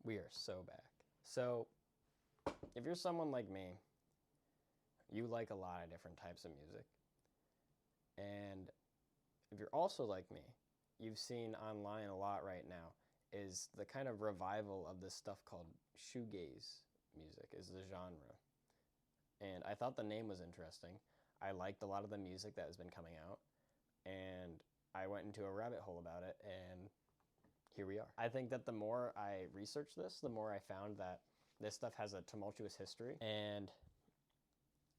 We are so back. So, if you're someone like me, you like a lot of different types of music. And if you're also like me, you've seen online a lot right now is the kind of revival of this stuff called shoegaze music is the genre. And I thought the name was interesting. I liked a lot of the music that has been coming out, and I went into a rabbit hole about it, and here we are. I think that the more I researched this, the more I found that this stuff has a tumultuous history, and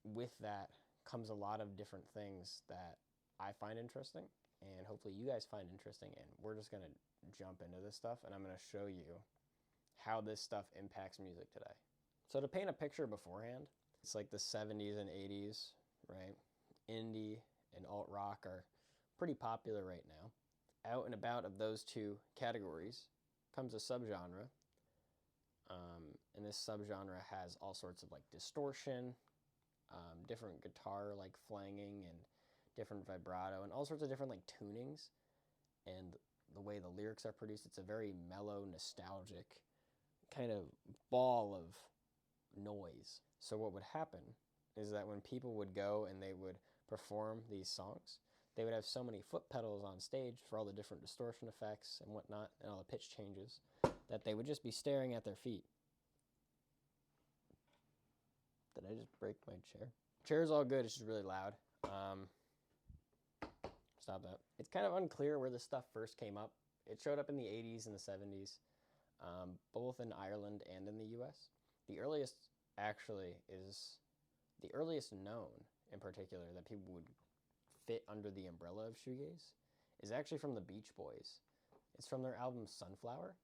with that comes a lot of different things that I find interesting, and hopefully you guys find interesting, and we're just going to jump into this stuff, and I'm going to show you how this stuff impacts music today. So to paint a picture beforehand, it's like the 70s and 80s, right? Indie and alt rock are pretty popular right now. Out and about of those two categories comes a subgenre, and this subgenre has all sorts of like distortion, different guitar like flanging and different vibrato and all sorts of different like tunings, and the way the lyrics are produced, it's a very mellow, nostalgic kind of ball of noise. So what would happen is that when people would go and they would perform these songs, they would have so many foot pedals on stage for all the different distortion effects and whatnot and all the pitch changes that they would just be staring at their feet. Did I just break my chair? Chair's all good, it's just really loud. Stop that. It's kind of unclear where this stuff first came up. It showed up in the 80s and the 70s, both in Ireland and in the US. The earliest known in particular that people would fit under the umbrella of shoegaze is actually from the Beach Boys. It's from their album Sunflower,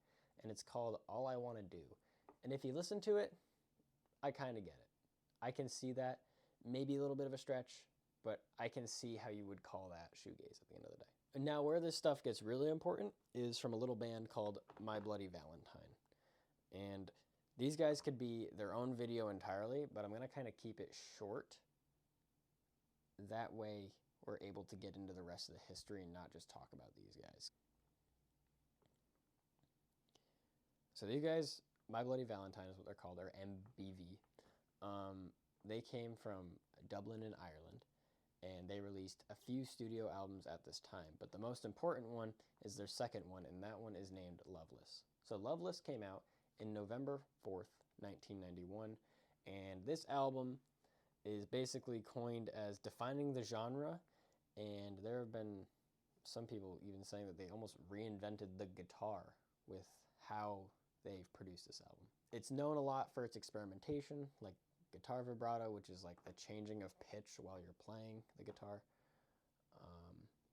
and it's called All I Want to Do. And if you listen to it, I kind of get it. I can see that, maybe a little bit of a stretch, but I can see how you would call that shoegaze at the end of the day. And now where this stuff gets really important is from a little band called My Bloody Valentine. And these guys could be their own video entirely, but I'm going to kind of keep it short. That way we're able to get into the rest of the history and not just talk about these guys. So these guys, My Bloody Valentine is what they're called, or MBV. They came from Dublin in Ireland, and they released a few studio albums at this time, but the most important one is their second one, and that one is named Loveless. So Loveless came out in November 4th, 1991, and this album is basically coined as defining the genre, and there have been some people even saying that they almost reinvented the guitar with how they've produced this album. It's known a lot for its experimentation, like guitar vibrato, which is like the changing of pitch while you're playing the guitar.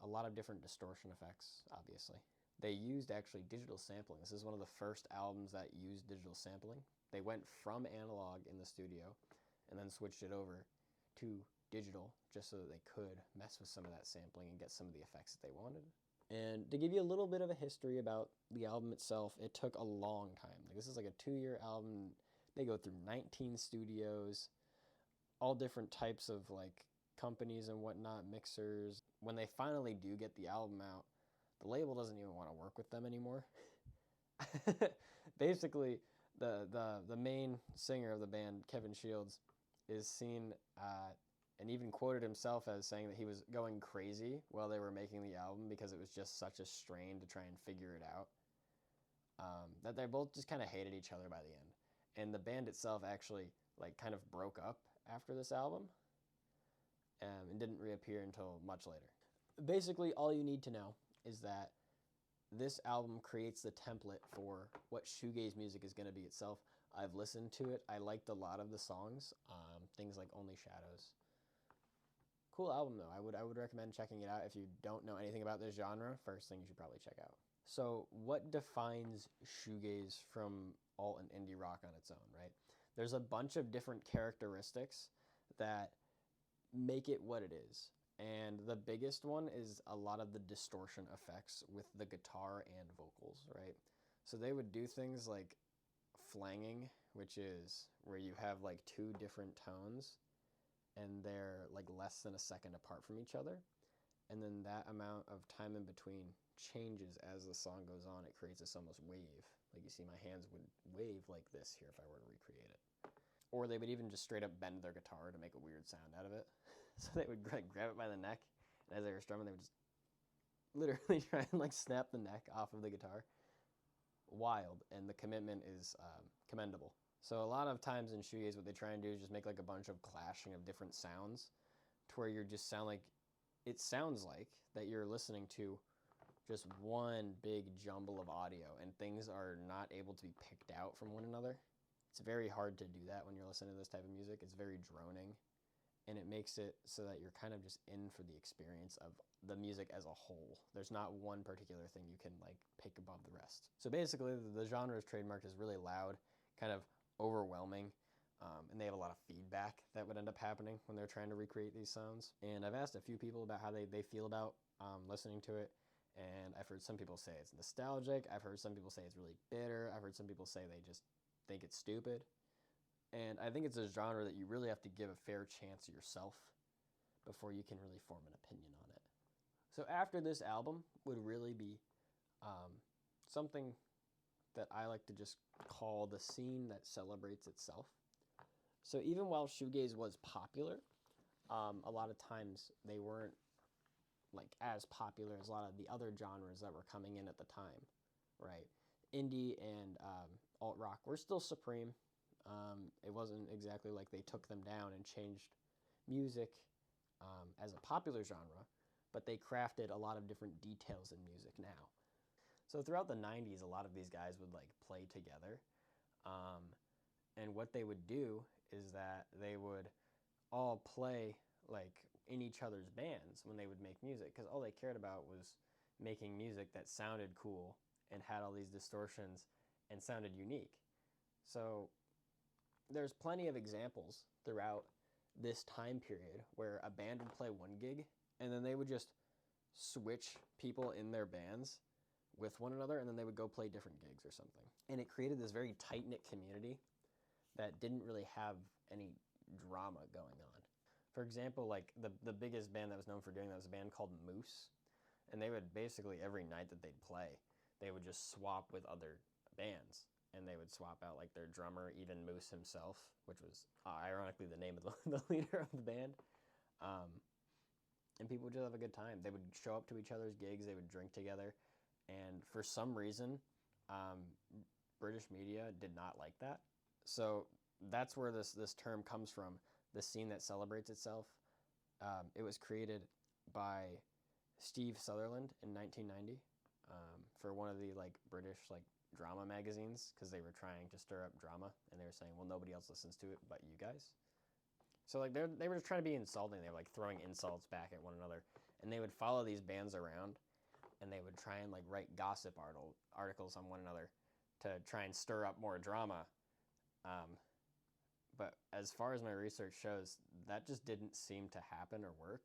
A lot of different distortion effects, obviously. They used actually digital sampling. This is one of the first albums that used digital sampling. They went from analog in the studio and then switched it over to digital just so that they could mess with some of that sampling and get some of the effects that they wanted. And to give you a little bit of a history about the album itself, it took a long time. Like, this is like a 2-year album. They go through 19 studios, all different types of like companies and whatnot, mixers. When they finally do get the album out, the label doesn't even want to work with them anymore. Basically, the main singer of the band, Kevin Shields, is seen and even quoted himself as saying that he was going crazy while they were making the album because it was just such a strain to try and figure it out. That they both just kind of hated each other by the end. And the band itself actually like kind of broke up after this album and didn't reappear until much later. Basically, all you need to know is that this album creates the template for what shoegaze music is going to be itself. I've listened to it. I liked a lot of the songs, things like Only Shadows. Cool album, though. I would recommend checking it out. If you don't know anything about this genre, first thing you should probably check out. So what defines shoegaze from alt and indie rock on its own, right? There's a bunch of different characteristics that make it what it is. And the biggest one is a lot of the distortion effects with the guitar and vocals, right? So they would do things like flanging, which is where you have like 2 different tones and they're like less than a second apart from each other. and then that amount of time in between changes as the song goes on. It creates this almost wave. Like you see my hands would wave like this here if I were to recreate it. Or they would even just straight up bend their guitar to make a weird sound out of it. So they would grab it by the neck, and as they were strumming, they would just literally try and like snap the neck off of the guitar. Wild, and the commitment is commendable. So a lot of times in shoegaze, what they try and do is just make like a bunch of clashing of different sounds, to where you just it sounds like that you're listening to just one big jumble of audio, and things are not able to be picked out from one another. It's very hard to do that when you're listening to this type of music. It's very droning, and it makes it so that you're kind of just in for the experience of the music as a whole. There's not one particular thing you can like pick above the rest. So basically, the genre is trademarked as really loud, kind of overwhelming, and they have a lot of feedback that would end up happening when they're trying to recreate these sounds. And I've asked a few people about how they feel about listening to it, and I've heard some people say it's nostalgic. I've heard some people say it's really bitter. I've heard some people say they just think it's stupid. And I think it's a genre that you really have to give a fair chance yourself before you can really form an opinion on it. So after this album would really be something that I like to just call the scene that celebrates itself. So even while shoegaze was popular, a lot of times they weren't like as popular as a lot of the other genres that were coming in at the time, right? Indie and alt rock were still supreme. It wasn't exactly like they took them down and changed music as a popular genre, but they crafted a lot of different details in music now. So throughout the 90s, a lot of these guys would like play together. And what they would do is that they would all play like in each other's bands when they would make music, because all they cared about was making music that sounded cool and had all these distortions and sounded unique. So there's plenty of examples throughout this time period where a band would play one gig and then they would just switch people in their bands with one another, and then they would go play different gigs or something. And it created this very tight-knit community that didn't really have any drama going on. For example, like the biggest band that was known for doing that was a band called Moose, and they would basically every night that they'd play, they would just swap with other bands, and they would swap out like their drummer, even Moose himself, which was ironically the name of the leader of the band. And people would just have a good time. They would show up to each other's gigs, they would drink together, and for some reason, British media did not like that. So that's where this term comes from, the scene that celebrates itself. It was created by Steve Sutherland in 1990 for one of the like British like drama magazines, because they were trying to stir up drama, and they were saying, well, nobody else listens to it but you guys. So like they were just trying to be insulting. They were like throwing insults back at one another, and they would follow these bands around, and they would try and like write gossip articles on one another to try and stir up more drama. But as far as my research shows, that just didn't seem to happen or work.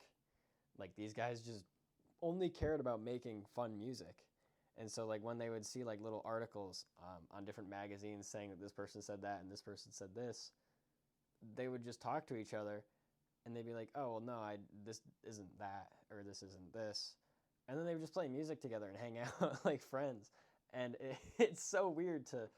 Like these guys just only cared about making fun music. And so like when they would see like little articles on different magazines saying that this person said that and this person said this, they would just talk to each other, and they'd be like, oh, well, no, this isn't that, or this isn't this. And then they would just play music together and hang out like friends. And it's so weird to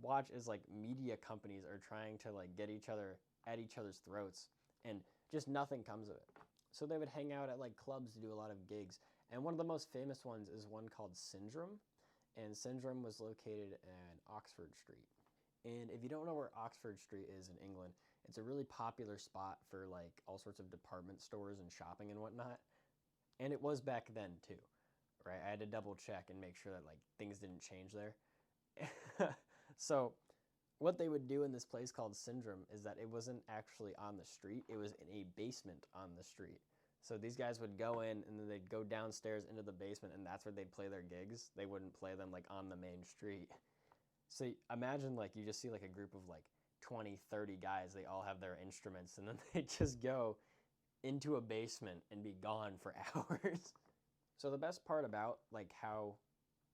watch as like media companies are trying to like get each other at each other's throats, and just nothing comes of it. So they would hang out at like clubs to do a lot of gigs. And one of the most famous ones is one called Syndrome. And Syndrome was located in Oxford Street. And if you don't know where Oxford Street is in England, it's a really popular spot for like all sorts of department stores and shopping and whatnot. And it was back then too, right? I had to double check and make sure that like things didn't change there. So what they would do in this place called Syndrome is that it wasn't actually on the street. It was in a basement on the street. So these guys would go in, and then they'd go downstairs into the basement, and that's where they'd play their gigs. They wouldn't play them like on the main street. So imagine like you just see like a group of like 20, 30 guys. They all have their instruments, and then they just go into a basement and be gone for hours. So the best part about like how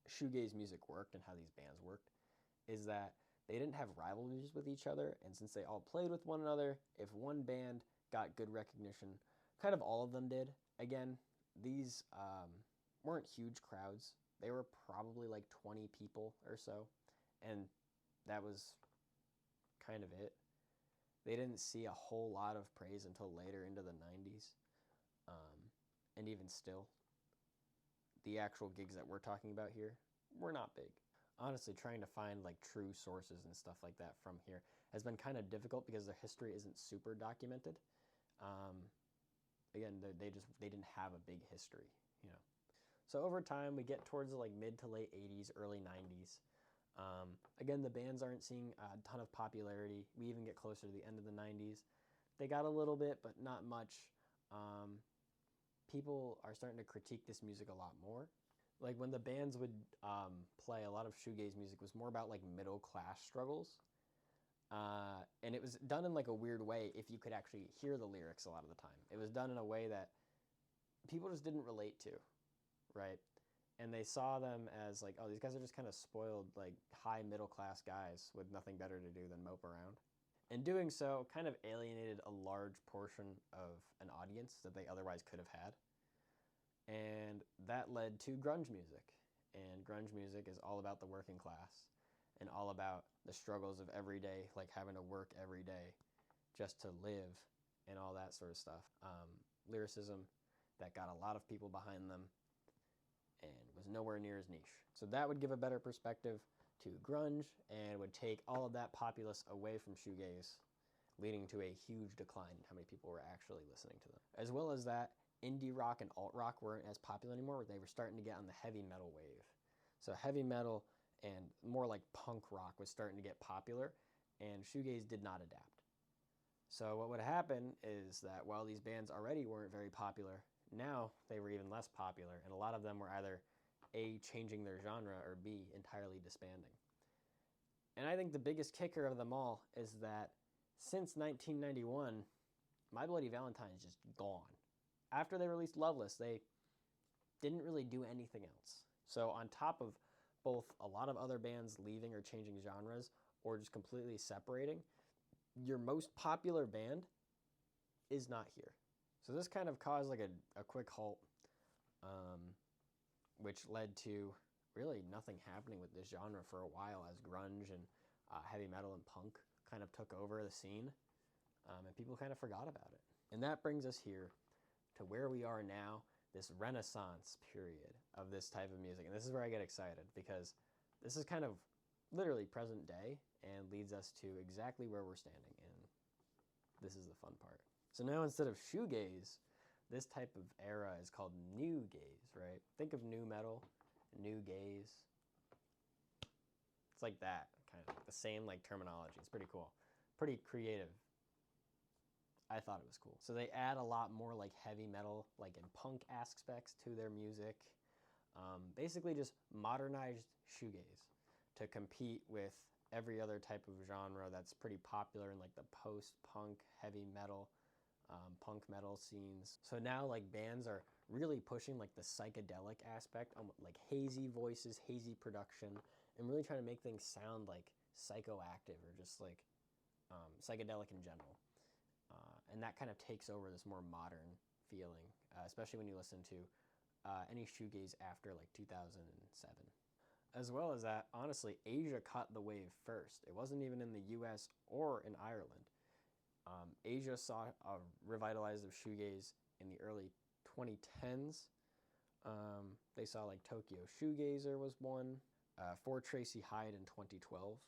shoegaze music worked and how these bands worked is that they didn't have rivalries with each other, and since they all played with one another, if one band got good recognition, kind of all of them did. Again, these weren't huge crowds. They were probably like 20 people or so, and that was kind of it. They didn't see a whole lot of praise until later into the 90s. And even still, the actual gigs that we're talking about here were not big. Honestly, trying to find like true sources and stuff like that from here has been kind of difficult because their history isn't super documented. Again, they didn't have a big history, you know. So over time, we get towards the like mid to late 80s, early 90s. Again, the bands aren't seeing a ton of popularity. We even get closer to the end of the 90s. They got a little bit, but not much. People are starting to critique this music a lot more. Like when the bands would play, a lot of shoegaze music was more about like middle class struggles. And it was done in like a weird way if you could actually hear the lyrics a lot of the time. It was done in a way that people just didn't relate to, right? And they saw them as like, oh, these guys are just kind of spoiled, like high middle class guys with nothing better to do than mope around. And doing so kind of alienated a large portion of an audience that they otherwise could have had. And that led to grunge music. And grunge music is all about the working class and all about the struggles of every day, like having to work every day just to live and all that sort of stuff. Lyricism that got a lot of people behind them and was nowhere near as niche. So that would give a better perspective to grunge and would take all of that populace away from shoegaze, leading to a huge decline in how many people were actually listening to them. As well as that, indie rock and alt rock weren't as popular anymore. They were starting to get on the heavy metal wave. So heavy metal and more like punk rock was starting to get popular, and shoegaze did not adapt. So what would happen is that while these bands already weren't very popular, now they were even less popular, and a lot of them were either A, changing their genre, or B, entirely disbanding. And I think the biggest kicker of them all is that since 1991, My Bloody Valentine is just gone. After they released Loveless, they didn't really do anything else. So on top of both a lot of other bands leaving or changing genres or just completely separating, your most popular band is not here. So this kind of caused like a quick halt, which led to really nothing happening with this genre for a while as grunge and heavy metal and punk kind of took over the scene, and people kind of forgot about it. And that brings us here to where we are now, this renaissance period of this type of music. And this is where I get excited because this is kind of literally present day and leads us to exactly where we're standing. And this is the fun part. So now instead of shoegaze, this type of era is called new gaze, right? Think of new metal, new gaze. It's like that, kind of the same like terminology. It's pretty cool, pretty creative. I thought it was cool. So they add a lot more like heavy metal, like in punk aspects to their music. Basically just modernized shoegaze to compete with every other type of genre that's pretty popular in like the post-punk, heavy metal, punk metal scenes. So now like bands are really pushing like the psychedelic aspect, like hazy voices, hazy production, and really trying to make things sound like psychoactive or just like psychedelic in general. And that kind of takes over this more modern feeling, especially when you listen to any shoegaze after like 2007. As well as that, honestly, Asia caught the wave first. It wasn't even in the US or in Ireland. Asia saw a revitalized of shoegaze in the early 2010s. They saw like Tokyo Shoegazer was one, For Tracy Hyde in 2012,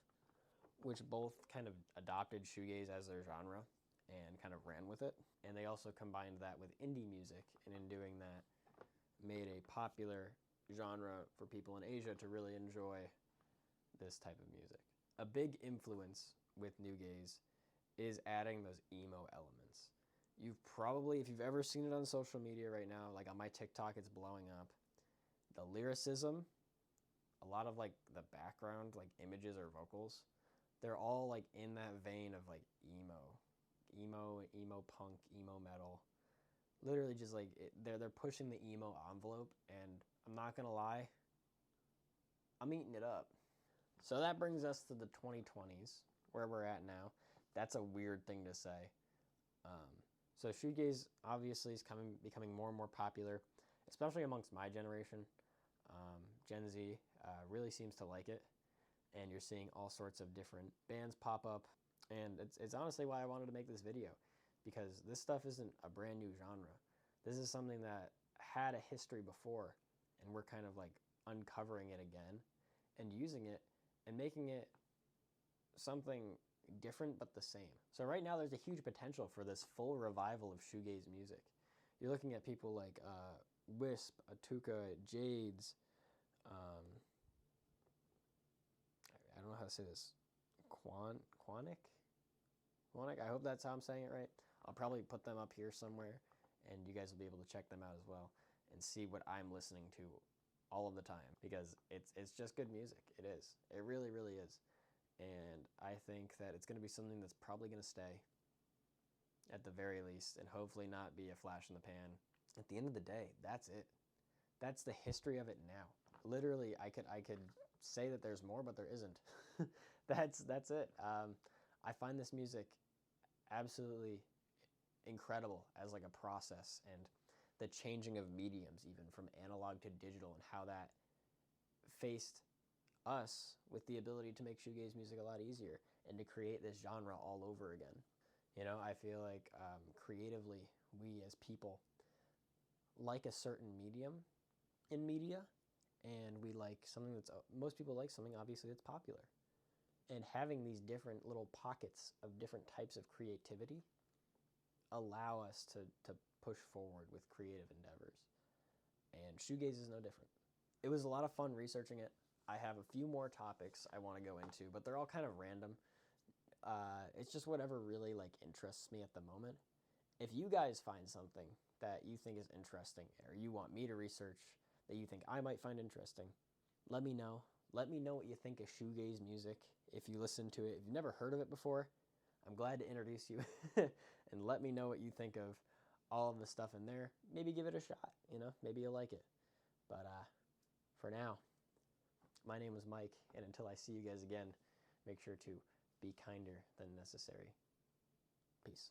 which both kind of adopted shoegaze as their genre and kind of ran with it. And they also combined that with indie music, and in doing that, made a popular genre for people in Asia to really enjoy this type of music. A big influence with new gaze is adding those emo elements. You've probably, if you've ever seen it on social media right now, like on my TikTok, it's blowing up. The lyricism, a lot of like the background, like images or vocals, they're all like in that vein of like emo punk, emo metal. Literally just like they're pushing the emo envelope, and I'm not gonna lie, I'm eating it up. So that brings us to the 2020s, where we're at now. That's a weird thing to say. So shoegaze obviously is becoming more and more popular. especially amongst my generation. Gen Z really seems to like it, and you're seeing all sorts of different bands pop up. And it's honestly why I wanted to make this video, because this stuff isn't a brand new genre. This is something that had a history before, and we're kind of like uncovering it again and using it and making it something different but the same. So right now there's a huge potential for this full revival of shoegaze music. You're looking at people like Wisp, Atuka, Jades, I don't know how to say this, Quanic? I hope that's how I'm saying it right. I'll probably put them up here somewhere, and you guys will be able to check them out as well and see what I'm listening to all of the time, because it's just good music. It is. It really, really is. And I think that it's going to be something that's probably going to stay at the very least, and hopefully not be a flash in the pan. At the end of the day, that's it. That's the history of it now. Literally, I could say that there's more, but there isn't. That's it. I find this music absolutely incredible as like a process, and the changing of mediums, even from analog to digital, and how that faced us with the ability to make shoegaze music a lot easier and to create this genre all over again. You know, I feel like creatively, we as people like a certain medium in media, and we like something that's, most people like something obviously that's popular. And having these different little pockets of different types of creativity allow us to push forward with creative endeavors. And shoegaze is no different. It was a lot of fun researching it. I have a few more topics I want to go into, but they're all kind of random. It's just whatever really like interests me at the moment. If you guys find something that you think is interesting, or you want me to research that you think I might find interesting, let me know. Let me know what you think of shoegaze music. If you listen to it, if you've never heard of it before, I'm glad to introduce you. And let me know what you think of all of the stuff in there. Maybe give it a shot, you know, maybe you'll like it. But for now, my name is Mike, and until I see you guys again, make sure to be kinder than necessary. Peace.